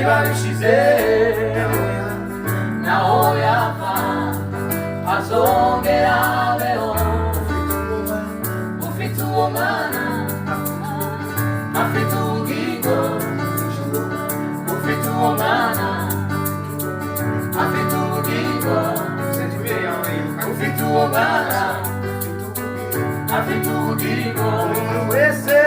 babishize naho yava azongera abeho. Ufite uwo mwana afite ubugingo, ufite uwo mwana afite ubugingo, ufite uwo mwana afite ubugingo. Umuntu wese